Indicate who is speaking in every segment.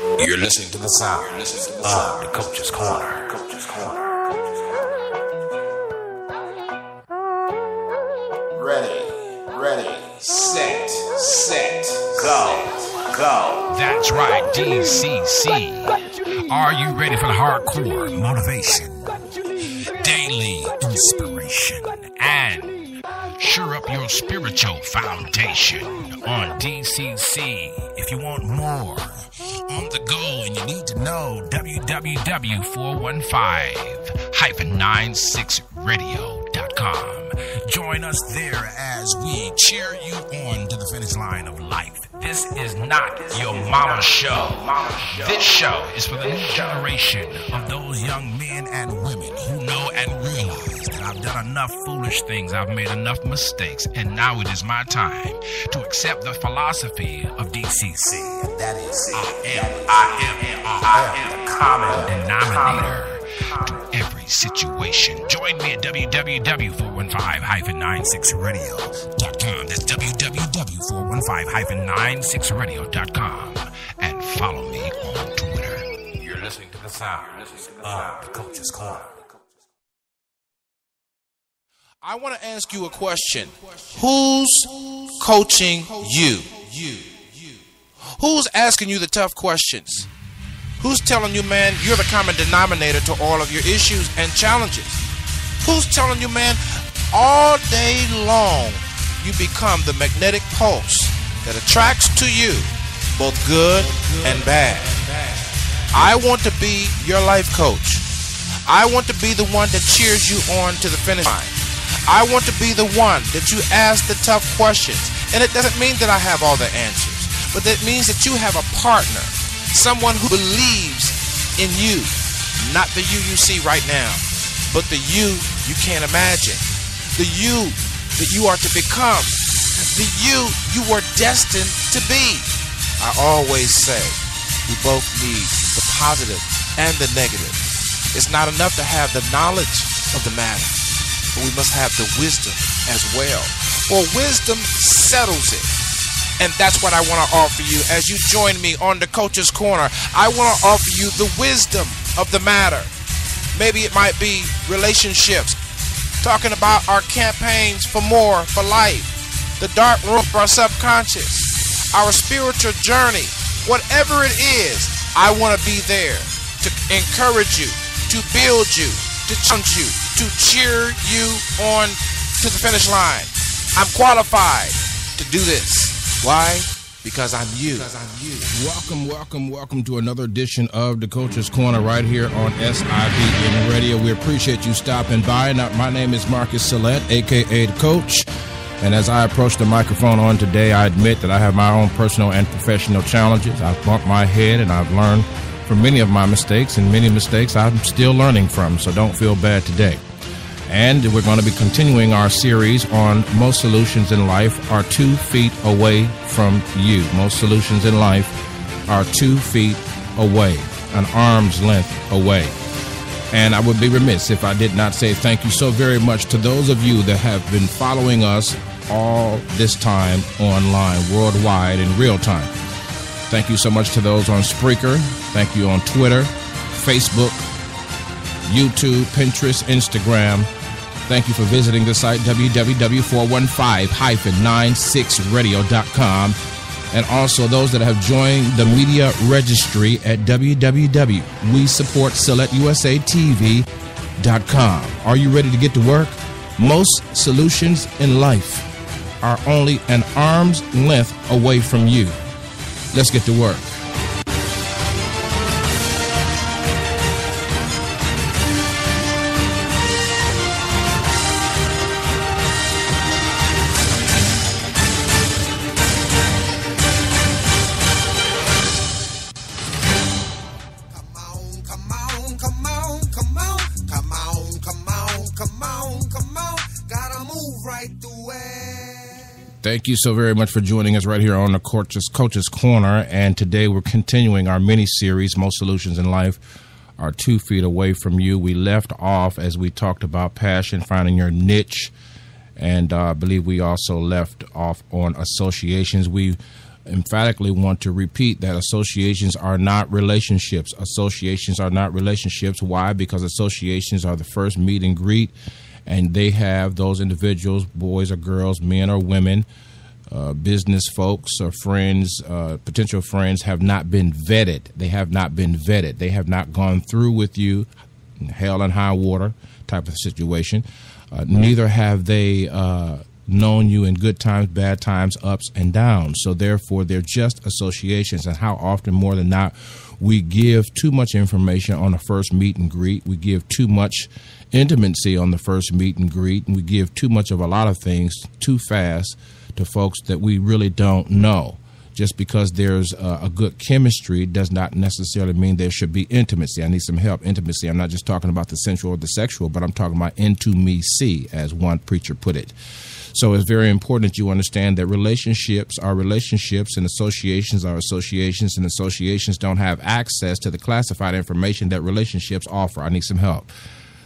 Speaker 1: You're listening to the sound of the Coach's Corner. Ready, set, go.
Speaker 2: That's right, DCC. Are you ready for the hardcore motivation, daily inspiration, and sure up your spiritual foundation on DCC? If you want more on the go and you need to know, www.415-96radio.com. Join us there as we cheer you on to the finish line of life. This is not your mama's show. This show is for the new generation of those young men and women who know and realize that I've done enough foolish things, I've made enough mistakes, and now it is my time to accept the philosophy of DCC. And that is I am the common denominator to every situation. Join me at www.415-96radio.com. That's www.415-96radio.com. And follow me on Twitter.
Speaker 1: You're listening to the sound of the Coach's Corner.
Speaker 3: I want to ask you a question. Who's coaching you? Who's asking you the tough questions? Who's telling you, man, you're the common denominator to all of your issues and challenges? Who's telling you, man, all day long you become the magnetic pulse that attracts to you both good and bad? I want to be your life coach. I want to be the one that cheers you on to the finish line. I want to be the one that you ask the tough questions. And it doesn't mean that I have all the answers, but that means that you have a partner, someone who believes in you, not the you see right now, but the you can't imagine, the you that you are to become, the you are destined to be. I always say we both need the positive and the negative. It's not enough to have the knowledge of the matter, but we must have the wisdom as well. For wisdom settles it. And that's what I want to offer you as you join me on the Coach's Corner. I want to offer you the wisdom of the matter. Maybe it might be relationships, talking about our campaigns for more, for life, the dark room of our subconscious, our spiritual journey. Whatever it is, I want to be there to encourage you, to build you, to challenge you, to cheer you on to the finish line. I'm qualified to do this. Why? Because I'm you.
Speaker 2: Welcome to another edition of the Coach's Corner right here on SIBN Radio. We appreciate you stopping by. Now, my name is Marcus Sillett, a.k.a. The Coach. And as I approach the microphone on today, I admit that I have my own personal and professional challenges. I've bumped my head and I've learned from many of my mistakes, and many mistakes I'm still learning from, so don't feel bad today. And we're going to be continuing our series on most solutions in life are 2 feet away from you. Most solutions in life are 2 feet away, an arm's length away. And I would be remiss if I did not say thank you so very much to those of you that have been following us all this time online, worldwide, in real time. Thank you so much to those on Spreaker. Thank you on Twitter, Facebook, YouTube, Pinterest, Instagram. Thank you for visiting the site www.415-96radio.com. And also those that have joined the media registry at www.WeSupportSilletUSATV.com. Are you ready to get to work? Most solutions in life are only an arm's length away from you. Let's get to work. Thank you so very much for joining us right here on the Coach's Corner. And today we're continuing our mini-series, Most Solutions in Life Are 2 Feet Away from You. We left off as we talked about passion, finding your niche. And I believe we also left off on associations. We emphatically want to repeat that associations are not relationships. Associations are not relationships. Why? Because associations are the first meet and greet, and they have those individuals, boys or girls, men or women, business folks or friends, potential friends, have not been vetted. They have not been vetted. They have not gone through with you, hell and high water type of situation. Neither have they known you in good times, bad times, ups and downs. So therefore, they're just associations. And how often more than not, we give too much information on the first meet and greet. We give too much intimacy on the first meet and greet. And we give too much of a lot of things too fast to folks that we really don't know. Just because there's a good chemistry does not necessarily mean there should be intimacy. I need some help. Intimacy. I'm not just talking about the sensual or the sexual, but I'm talking about intimacy, as one preacher put it. So it's very important that you understand that relationships are relationships and associations are associations, and associations don't have access to the classified information that relationships offer. I need some help.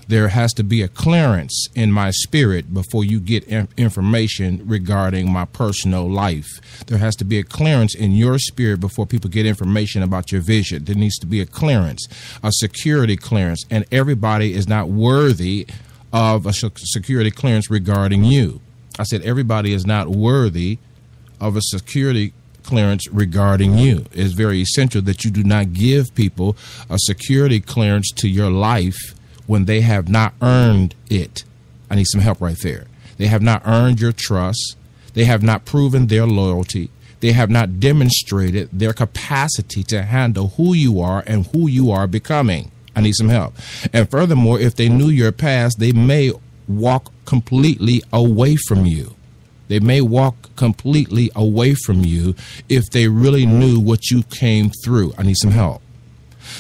Speaker 2: There has to be a clearance in my spirit before you get information regarding my personal life. There has to be a clearance in your spirit before people get information about your vision. There needs to be a clearance, a security clearance, and everybody is not worthy of a security clearance regarding you. I said everybody is not worthy of a security clearance regarding you. It's very essential that you do not give people a security clearance to your life when they have not earned it. I need some help right there. They have not earned your trust. They have not proven their loyalty. They have not demonstrated their capacity to handle who you are and who you are becoming. I need some help. And furthermore, if they knew your past, they may walk completely away from you. They may walk completely away from you if they really knew what you came through. I need some help.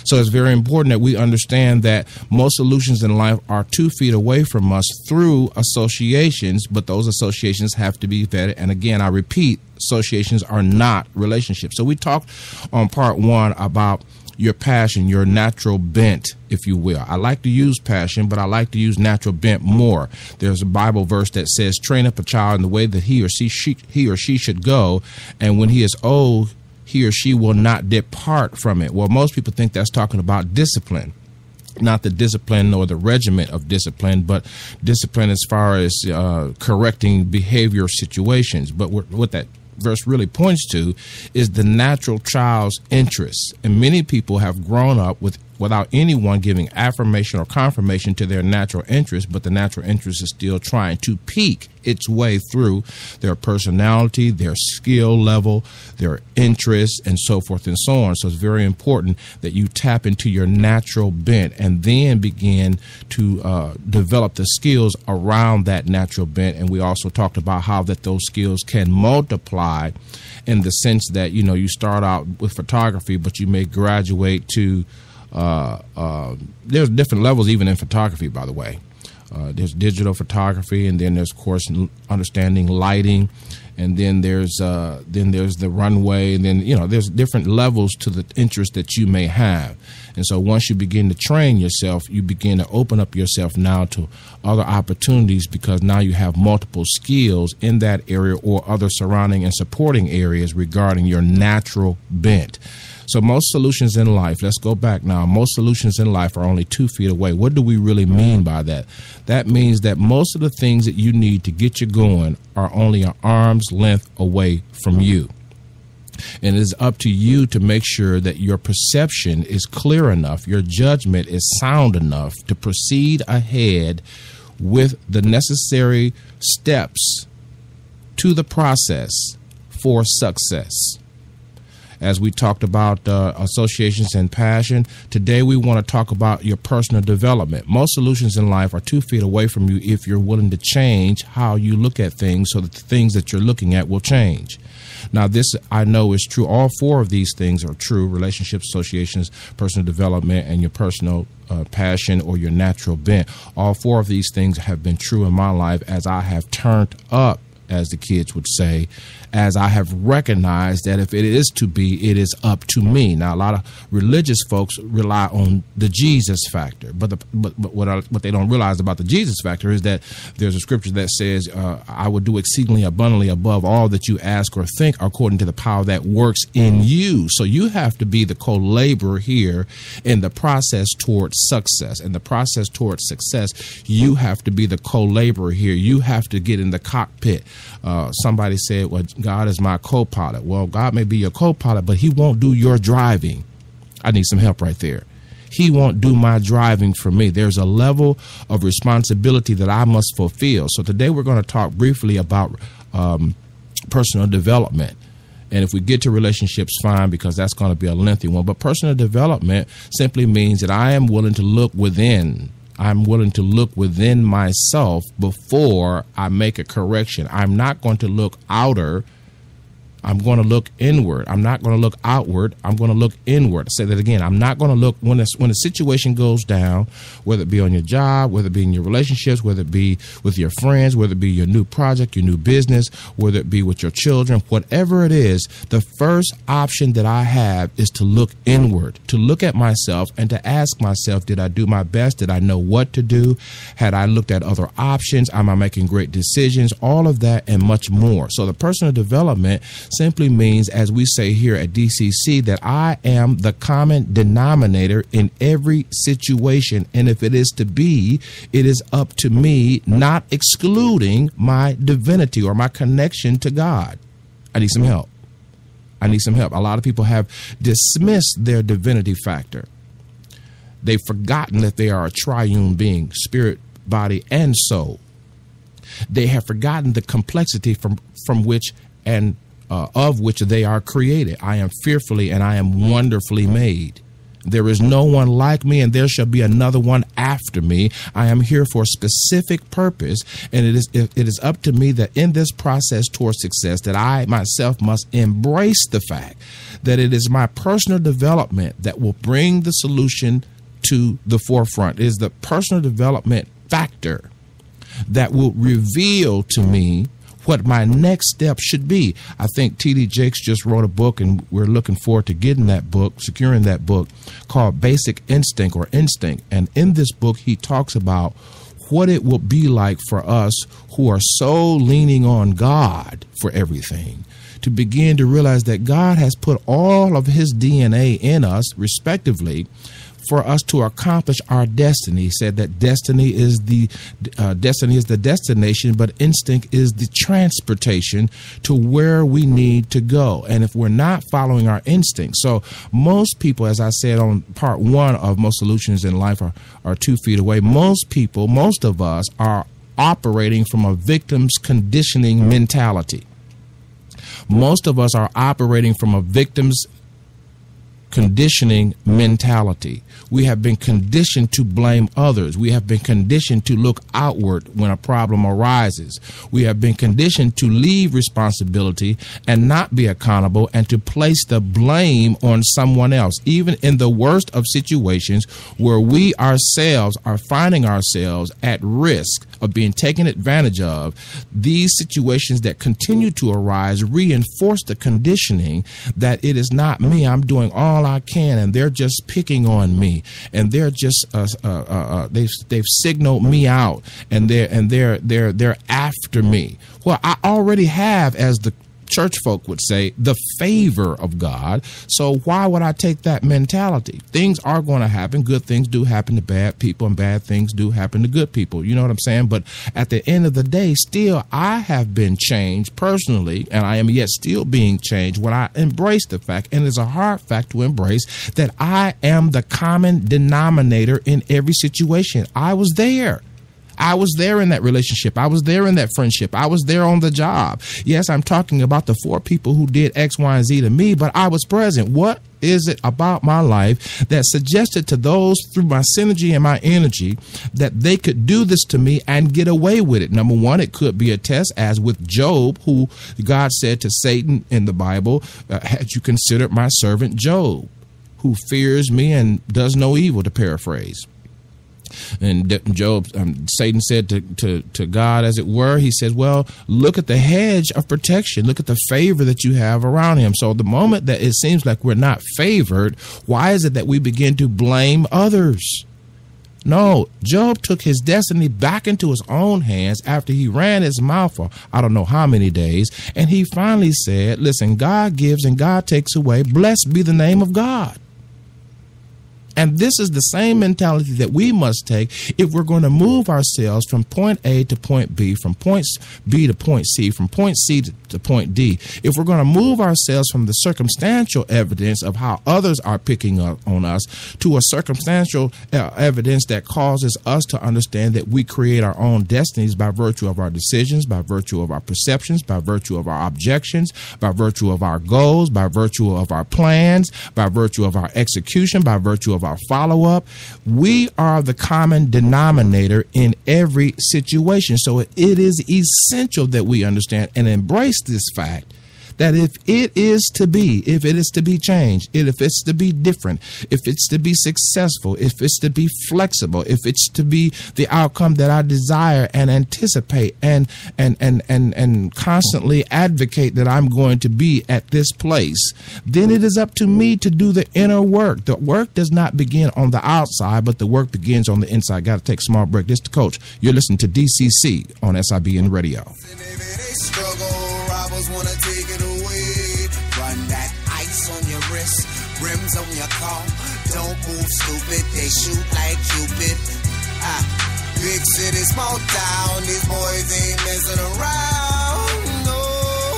Speaker 2: So it's very important that we understand that most solutions in life are 2 feet away from us through associations, but those associations have to be vetted. And again, I repeat, associations are not relationships. So we talked on part 1 about your passion, your natural bent, if you will. I like to use passion, but I like to use natural bent more. There's a Bible verse that says, train up a child in the way that he or she should go, and when he is old, he or she will not depart from it. Well, most people think that's talking about discipline. Not the discipline or the regiment of discipline, but discipline as far as correcting behavior situations. But what that verse really points to is the natural child's interests. And many people have grown up without anyone giving affirmation or confirmation to their natural interest, but the natural interest is still trying to peek its way through their personality, their skill level, their interests, and so forth and so on. So it's very important that you tap into your natural bent and then begin to develop the skills around that natural bent. And we also talked about how that those skills can multiply in the sense that, you know, you start out with photography, but you may graduate to there's different levels even in photography, by the way. There's digital photography, and then there's, of course, understanding lighting, and then there's the runway, and then, you know, there's different levels to the interest that you may have. And so once you begin to train yourself, you begin to open up yourself now to other opportunities, because now you have multiple skills in that area or other surrounding and supporting areas regarding your natural bent. So most solutions in life, let's go back now, most solutions in life are only 2 feet away. What do we really mean by that? That means that most of the things that you need to get you going are only an arm's length away from you. And it is up to you to make sure that your perception is clear enough, your judgment is sound enough to proceed ahead with the necessary steps to the process for success. As we talked about associations and passion, today we want to talk about your personal development. Most solutions in life are 2 feet away from you if you're willing to change how you look at things so that the things that you're looking at will change. Now, this I know is true. All 4 of these things are true: relationships, associations, personal development, and your personal passion or your natural bent. All 4 of these things have been true in my life as I have turned up as the kids would say, as I have recognized that if it is to be, it is up to me. Now, a lot of religious folks rely on the Jesus factor, but what they don't realize about the Jesus factor is that there's a scripture that says, I will do exceedingly abundantly above all that you ask or think according to the power that works in you. So you have to be the co-laborer here in the process towards success. In the process towards success, you have to be the co-laborer here. You have to get in the cockpit. Somebody said, well, God is my co-pilot. Well, God may be your co-pilot, but he won't do your driving. I need some help right there. He won't do my driving for me. There's a level of responsibility that I must fulfill. So today we're going to talk briefly about personal development. And if we get to relationships, fine, because that's going to be a lengthy one. But personal development simply means that I am willing to look within. I'm willing to look within myself before I make a correction. I'm not going to look outer. I'm going to look inward. I'm not going to look outward. I'm going to look inward. I'll say that again. I'm not going to look when a situation goes down, whether it be on your job, whether it be in your relationships, whether it be with your friends, whether it be your new project, your new business, whether it be with your children, whatever it is, the first option that I have is to look inward, to look at myself and to ask myself, did I do my best? Did I know what to do? Had I looked at other options? Am I making great decisions? All of that and much more. So the personal development simply means, as we say here at DCC, that I am the common denominator in every situation. And if it is to be, it is up to me, not excluding my divinity or my connection to God. I need some help. I need some help. A lot of people have dismissed their divinity factor. They've forgotten that they are a triune being, spirit, body, and soul. They have forgotten the complexity from which and of which they are created. I am fearfully and I am wonderfully made. There is no one like me, and there shall be another one after me. I am here for a specific purpose, and it is up to me that in this process towards success that I myself must embrace the fact that it is my personal development that will bring the solution to the forefront. It is the personal development factor that will reveal to me what my next step should be. I think T.D. Jakes just wrote a book, and we're looking forward to getting that book, securing that book, called Basic Instinct or Instinct. And in this book, he talks about what it will be like for us who are so leaning on God for everything, to begin to realize that God has put all of his DNA in us, respectively, for us to accomplish our destiny. He said that destiny is the destination, but instinct is the transportation to where we need to go. And if we're not following our instinct, so most people, as I said on part one of Most Solutions in Life are 2 feet away. Most people, most of us are operating from a victim's conditioning mentality. Most of us are operating from a victim's conditioning mentality. We have been conditioned to blame others. We have been conditioned to look outward when a problem arises. We have been conditioned to leave responsibility and not be accountable and to place the blame on someone else, even in the worst of situations where we ourselves are finding ourselves at risk of being taken advantage of. These situations that continue to arise reinforce the conditioning that it is not me. I'm doing all I can, and they're just picking on me, and they're just they've signaled me out, and they're after me. Well, I already have, as the church folk would say, the favor of God. So why would I take that mentality? Things are going to happen. Good things do happen to bad people, and bad things do happen to good people. You know what I'm saying? But at the end of the day, still, I have been changed personally, and I am yet still being changed when I embrace the fact, and it's a hard fact to embrace, that I am the common denominator in every situation. I was there. I was there in that relationship. I was there in that friendship. I was there on the job. Yes, I'm talking about the 4 people who did X, Y, and Z to me, but I was present. What is it about my life that suggested to those through my synergy and my energy that they could do this to me and get away with it? Number one, it could be a test, as with Job, who God said to Satan in the Bible, had you considered my servant Job, who fears me and does no evil, to paraphrase. And Job, Satan said to God, as it were, he says, well, look at the hedge of protection. Look at the favor that you have around him. So the moment that it seems like we're not favored, why is it that we begin to blame others? No, Job took his destiny back into his own hands after he ran his mouth for I don't know how many days. And he finally said, listen, God gives and God takes away. Blessed be the name of God. And this is the same mentality that we must take if we're going to move ourselves from point A to point B, from point B to point C, from point C to point D. If we're going to move ourselves from the circumstantial evidence of how others are picking up on us to a circumstantial evidence that causes us to understand that we create our own destinies by virtue of our decisions, by virtue of our perceptions, by virtue of our objections, by virtue of our goals, by virtue of our plans, by virtue of our execution, by virtue of our follow-up. We are the common denominator in every situation. So it is essential that we understand and embrace this fact that if it is to be changed, if it's to be different, if it's to be successful, if it's to be flexible, if it's to be the outcome that I desire and anticipate and constantly advocate that I'm going to be at this place, then it is up to me to do the inner work. The work does not begin on the outside, but the work begins on the inside. Got to take a small break. This is the Coach. You're listening to DCC on SIBN Radio.
Speaker 4: Wanna take it away. Run that ice on your wrist, rims on your car. Don't move stupid, they shoot like Cupid. Big city, small town, these boys ain't messing around. No,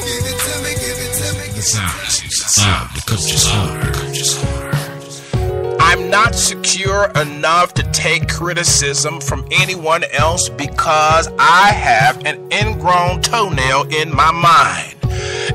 Speaker 4: give it to me, give it to me.
Speaker 1: The sound, the Coach's Corner.
Speaker 3: I'm not secure enough to take criticism from anyone else because I have an ingrown toenail in my mind.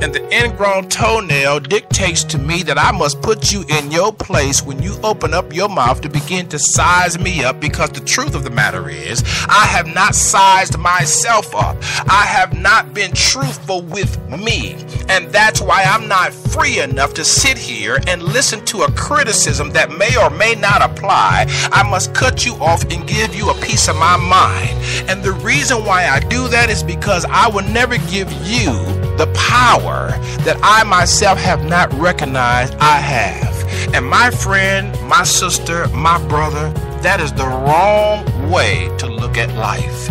Speaker 3: And the ingrown toenail dictates to me that I must put you in your place when you open up your mouth to begin to size me up, because the truth of the matter is I have not sized myself up. I have not been truthful with me. And that's why I'm not free enough to sit here and listen to a criticism that may or may not apply. I must cut you off and give you a piece of my mind. And the reason why I do that is because I will never give you the power that I myself have not recognized I have. And my friend, my sister, my brother, that is the wrong way to look at life.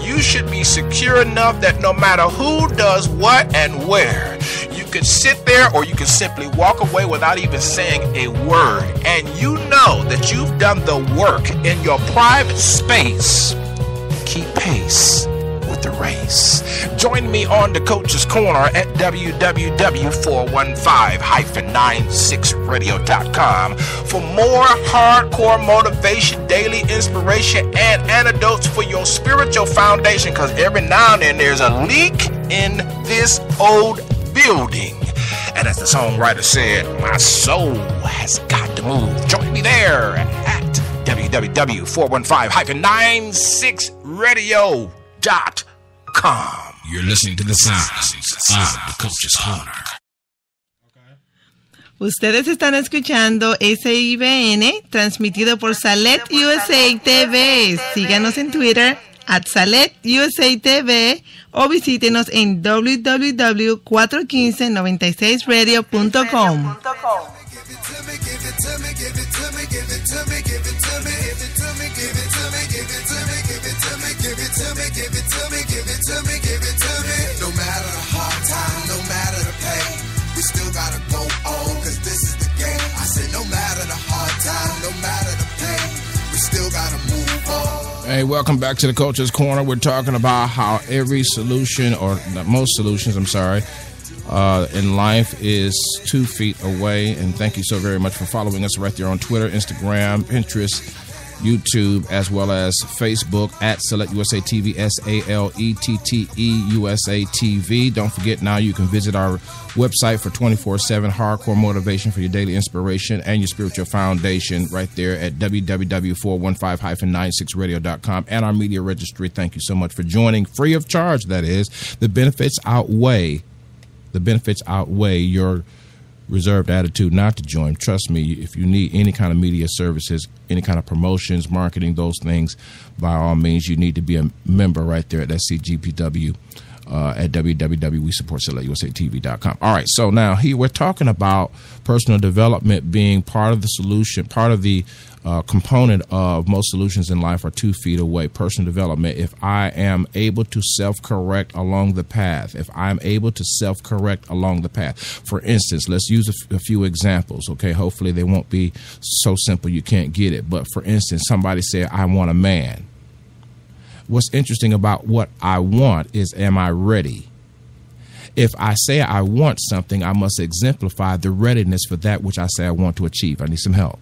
Speaker 3: You should be secure enough that no matter who does what and where, you could sit there or you can simply walk away without even saying a word. And you know that you've done the work in your private space. Keep pace with the race. Join me on the Coach's Corner at www.415-96radio.com for more hardcore motivation, daily inspiration, and antidotes for your spiritual foundation, because every now and then there's a leak in this old building. And as the songwriter said, my soul has got to move. Join me there at www.415-96radio.com.
Speaker 1: You're listening to the sound of the Coach's Corner.
Speaker 5: Ustedes están escuchando SIBN, transmitido por Salet USA TV. Síganos en Twitter @SaletUSATV o visítenos en www.41596radio.com.
Speaker 4: No matter the hard time, no matter the pain, we still gotta go on, cause this is the game. I said no matter the hard time, no matter the pain, we still gotta move on.
Speaker 2: Hey, welcome back to the Coach's Corner. We're talking about how every solution, or most solutions, in life is 2 feet away. And thank you so very much for following us right there on Twitter, Instagram, Pinterest, YouTube, as well as Facebook at Select USA TV, SALETTE USA TV. Don't forget, now you can visit our website for 24/7 hardcore motivation for your daily inspiration and your spiritual foundation right there at www.415-96radio.com, and our media registry. Thank you so much for joining, free of charge. That is, the benefits outweigh your reserved attitude not to join. Trust me, if you need any kind of media services, any kind of promotions, marketing, those things, by all means, you need to be a member right there at SCGPW at www.WeSupportSelectUSATV.com. All right, so now here we're talking about personal development being part of the solution, part of the component of most solutions in life are 2 feet away. Personal development, if I am able to self-correct along the path, For instance, let's use a few examples, okay? Hopefully they won't be so simple you can't get it. But for instance, somebody said, I want a man. What's interesting about what I want is, am I ready? If I say I want something, I must exemplify the readiness for that which I say I want to achieve. I need some help.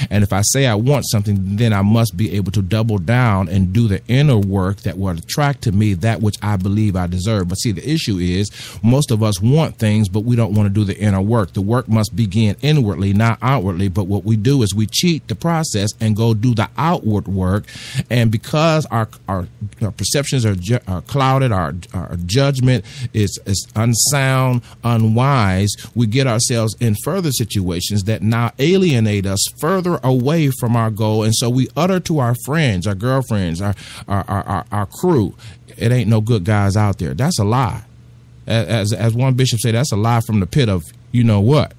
Speaker 2: And if I say I want something, then I must be able to double down and do the inner work that will attract to me that which I believe I deserve. But see, the issue is most of us want things, but we don't want to do the inner work. The work must begin inwardly, not outwardly. But what we do is we cheat the process and go do the outward work. And because our perceptions are clouded, our judgment is unsound, unwise, we get ourselves in further situations that now alienate us further away from our goal. And so we utter to our friends, our girlfriends, our crew, it ain't no good guys out there. That's a lie. As one bishop said, that's a lie from the pit of, you know what?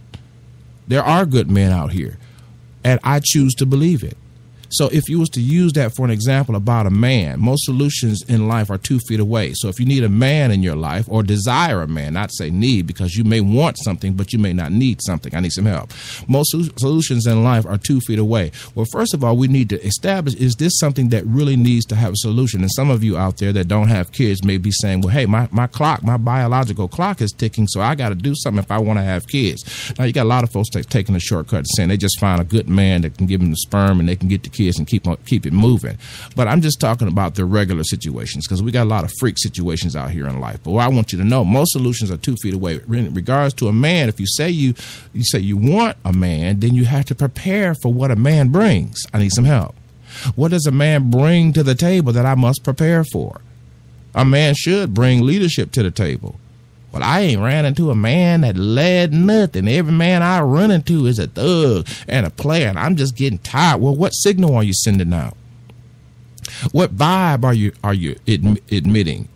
Speaker 2: There are good men out here, and I choose to believe it. So if you was to use that for an example about a man, most solutions in life are 2 feet away. So if you need a man in your life, or desire a man, not say need, because you may want something, but you may not need something. I need some help. Most solutions in life are 2 feet away. Well, first of all, we need to establish, is this something that really needs to have a solution? And some of you out there that don't have kids may be saying, well, hey, my clock, my biological clock is ticking, so I got to do something if I want to have kids. Now, you got a lot of folks taking a shortcut and saying they just find a good man that can give them the sperm and they can get the kids and keep it moving. But I'm just talking about the regular situations, because we got a lot of freak situations out here in life. But what I want you to know, most solutions are 2 feet away. In regards to a man, if you say you want a man, then you have to prepare for what a man brings. I need some help. What does a man bring to the table that I must prepare for? A man should bring leadership to the table. Well, I ain't ran into a man that led nothing. Every man I run into is a thug and a player, and I'm just getting tired. Well, what signal are you sending out? What vibe are you emitting?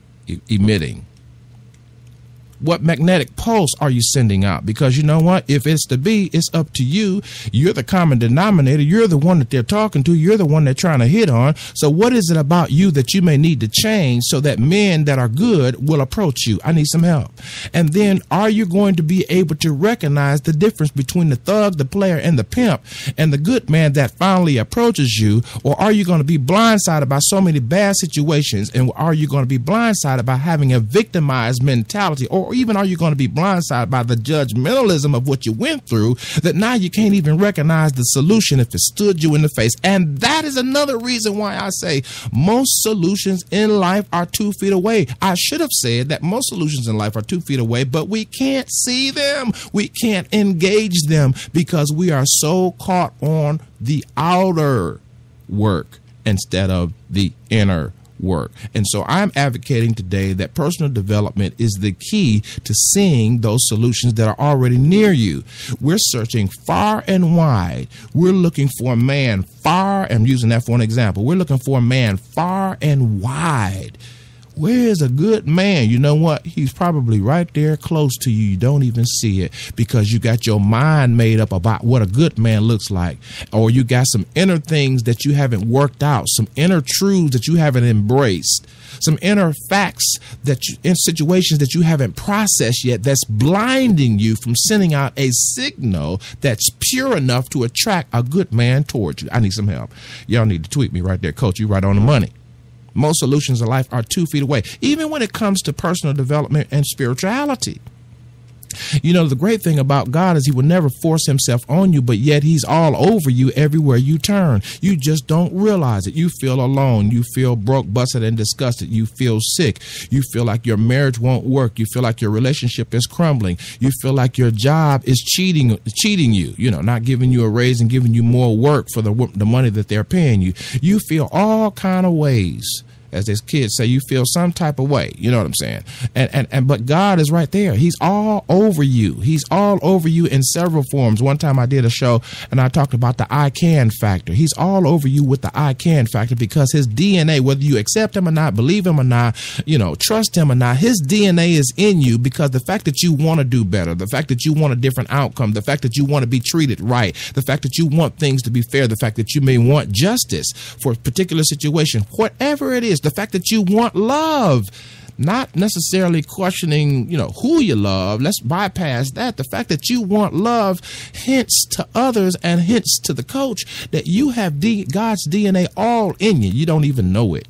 Speaker 2: What magnetic pulse are you sending out? Because you know what? If it's to be, it's up to you. You're the common denominator. You're the one that they're talking to. You're the one they're trying to hit on. So what is it about you that you may need to change so that men that are good will approach you? I need some help. And then are you going to be able to recognize the difference between the thug, the player, and the pimp, and the good man that finally approaches you? Or are you going to be blindsided by so many bad situations? And are you going to be blindsided by having a victimized mentality? Or even are you going to be blindsided by the judgmentalism of what you went through, that now you can't even recognize the solution if it stood you in the face? And that is another reason why I say most solutions in life are 2 feet away. I should have said that most solutions in life are 2 feet away, but we can't see them. We can't engage them because we are so caught on the outer work instead of the inner work. And so I'm advocating today that personal development is the key to seeing those solutions that are already near you. We're searching far and wide. We're looking for a man far, I'm using that for an example. We're looking for a man far and wide. Where is a good man? You know what? He's probably right there close to you. You don't even see it because you got your mind made up about what a good man looks like. Or you got some inner things that you haven't worked out, some inner truths that you haven't embraced, some inner facts in situations that you haven't processed yet, that's blinding you from sending out a signal that's pure enough to attract a good man towards you. I need some help. Y'all need to tweet me right there, Coach. You right on the money. Most solutions in life are 2 feet away, even when it comes to personal development and spirituality. You know, the great thing about God is he will never force himself on you, but yet he's all over you everywhere you turn. You just don't realize it. You feel alone. You feel broke, busted, and disgusted. You feel sick. You feel like your marriage won't work. You feel like your relationship is crumbling. You feel like your job is cheating you, you know, not giving you a raise and giving you more work for the money that they're paying you. You feel all kind of ways. as his kids say, you feel some type of way. You know what I'm saying? But God is right there. He's all over you. He's all over you in several forms. One time I did a show and I talked about the I can factor. He's all over you with the I can factor because his DNA, whether you accept him or not, believe him or not, trust him or not, his DNA is in you because the fact that you want to do better, the fact that you want a different outcome, the fact that you want to be treated right, the fact that you want things to be fair, the fact that you may want justice for a particular situation, whatever it is, the fact that you want love, not necessarily questioning, who you love. Let's bypass that. The fact that you want love hints to others and hints to the coach that you have God's DNA all in you. You don't even know it.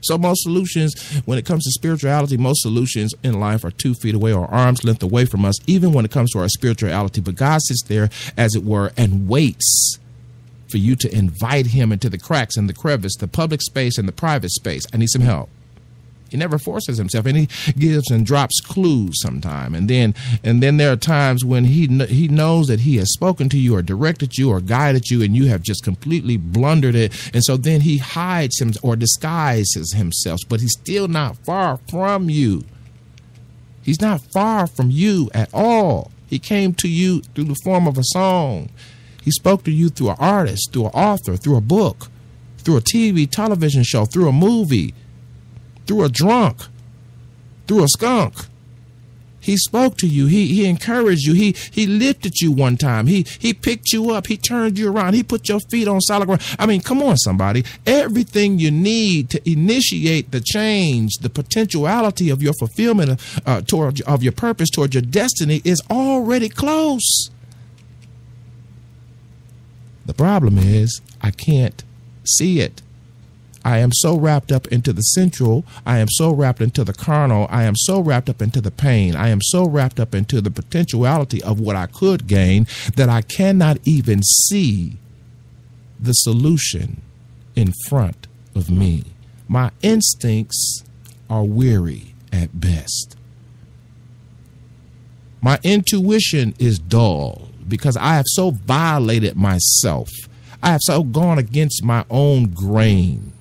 Speaker 2: So most solutions, when it comes to spirituality, most solutions in life are 2 feet away or arm's length away from us, even when it comes to our spirituality. But God sits there, as it were, and waits for you to invite him into the cracks and the crevice, the public space and the private space. I need some help. He never forces himself, and he gives and drops clues sometime. And then there are times when he knows that he has spoken to you or directed you or guided you, and you have just completely blundered it. And so then he hides him or disguises himself, but he's still not far from you. He's not far from you at all. He came to you through the form of a song. He spoke to you through an artist, through an author, through a book, through a TV, television show, through a movie, through a drunk, through a skunk. He spoke to you. He encouraged you. He lifted you one time. He picked you up. He turned you around. He put your feet on solid ground. I mean, come on, somebody. Everything you need to initiate the change, the potentiality of your fulfillment of your purpose toward your destiny is already close. The problem is I can't see it. I am so wrapped up into the sensual. I am so wrapped into the carnal. I am so wrapped up into the pain. I am so wrapped up into the potentiality of what I could gain that I cannot even see the solution in front of me. My instincts are weary at best. My intuition is dull because I have so violated myself. I have so gone against my own grain.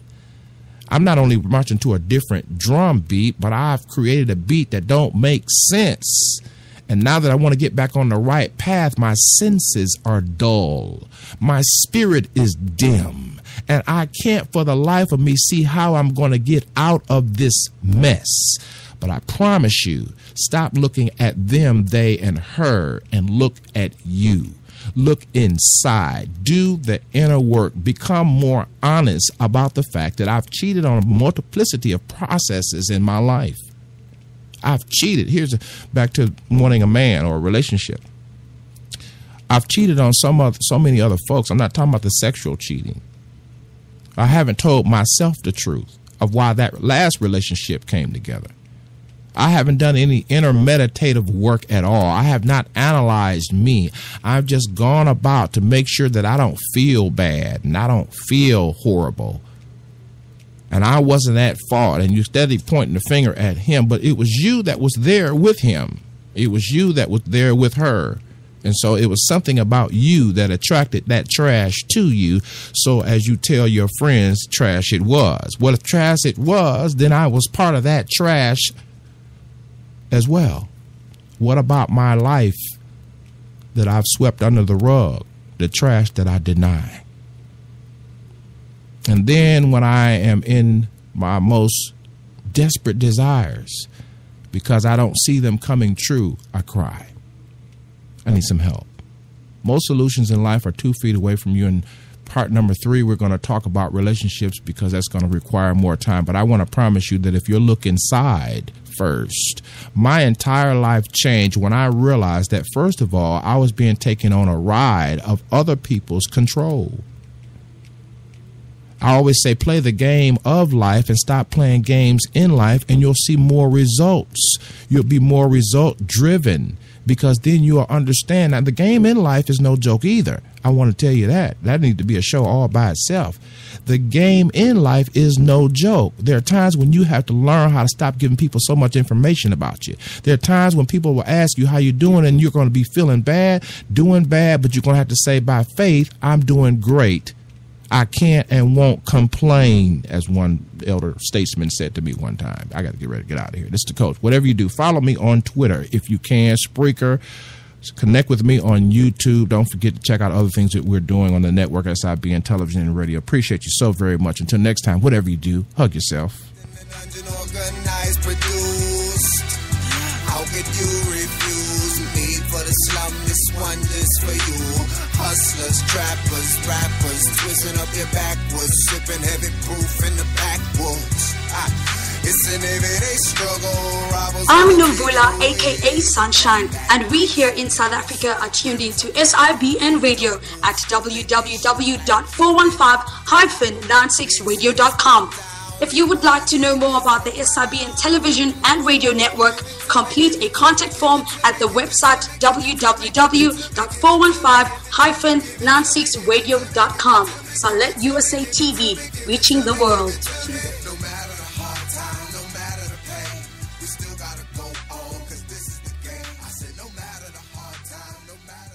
Speaker 2: I'm not only marching to a different drum beat, but I've created a beat that don't make sense. And now that I want to get back on the right path, my senses are dull. My spirit is dim. And I can't for the life of me see how I'm going to get out of this mess. But I promise you, stop looking at them, they, and her, and look at you. Look inside. Do the inner work. Become more honest about the fact that I've cheated on a multiplicity of processes in my life. I've cheated. Back to wanting a man or a relationship. I've cheated on so many other folks. I'm not talking about the sexual cheating. I haven't told myself the truth of why that last relationship came together. I haven't done any inner meditative work at all. I have not analyzed me. I've just gone about to make sure that I don't feel bad and I don't feel horrible. And I wasn't at fault. And you're steadily pointing the finger at him, but it was you that was there with him. It was you that was there with her. And so it was something about you that attracted that trash to you. So as you tell your friends, trash it was. Well, if trash it was, then I was part of that trash as well. What about my life that I've swept under the rug, the trash that I deny? And then when I am in my most desperate desires, because I don't see them coming true, I cry. I need some help. Most solutions in life are 2 feet away from you. And part number 3, we're going to talk about relationships because that's going to require more time. But I want to promise you that if you look inside first, my entire life changed when I realized that, first of all, I was being taken on a ride of other people's control. I always say play the game of life and stop playing games in life, and you'll see more results. You'll be more result driven, because then you'll understand that the game in life is no joke either. I want to tell you that. That needs to be a show all by itself. The game in life is no joke. There are times when you have to learn how to stop giving people so much information about you. There are times when people will ask you how you're doing, and you're going to be feeling bad, doing bad, but you're going to have to say by faith, I'm doing great. I can't and won't complain, as one elder statesman said to me one time. I got to get ready to get out of here. This is the coach. Whatever you do, follow me on Twitter if you can, Spreaker. Connect with me on YouTube. Don't forget to check out other things that we're doing on the network, SIBN Television and Radio. Appreciate you so very much. Until next time, whatever you do, hug yourself.
Speaker 4: Organized, produced. How could you refuse? Made for the slum, this one is for you. Hustlers, trappers, rappers, twisting up your backwards, sipping heavy proof in the backwoods. It's an everyday struggle.
Speaker 6: I'm Novula, aka Sunshine, and we here in South Africa are tuned into SIBN Radio at www.415-96radio.com. If you would like to know more about the SIBN television and radio network, complete a contact form at the website www.415-96radio.com. Salet USA TV, reaching the world.
Speaker 4: We still gotta go on, cause this is the game. I said no matter the hard time, no matter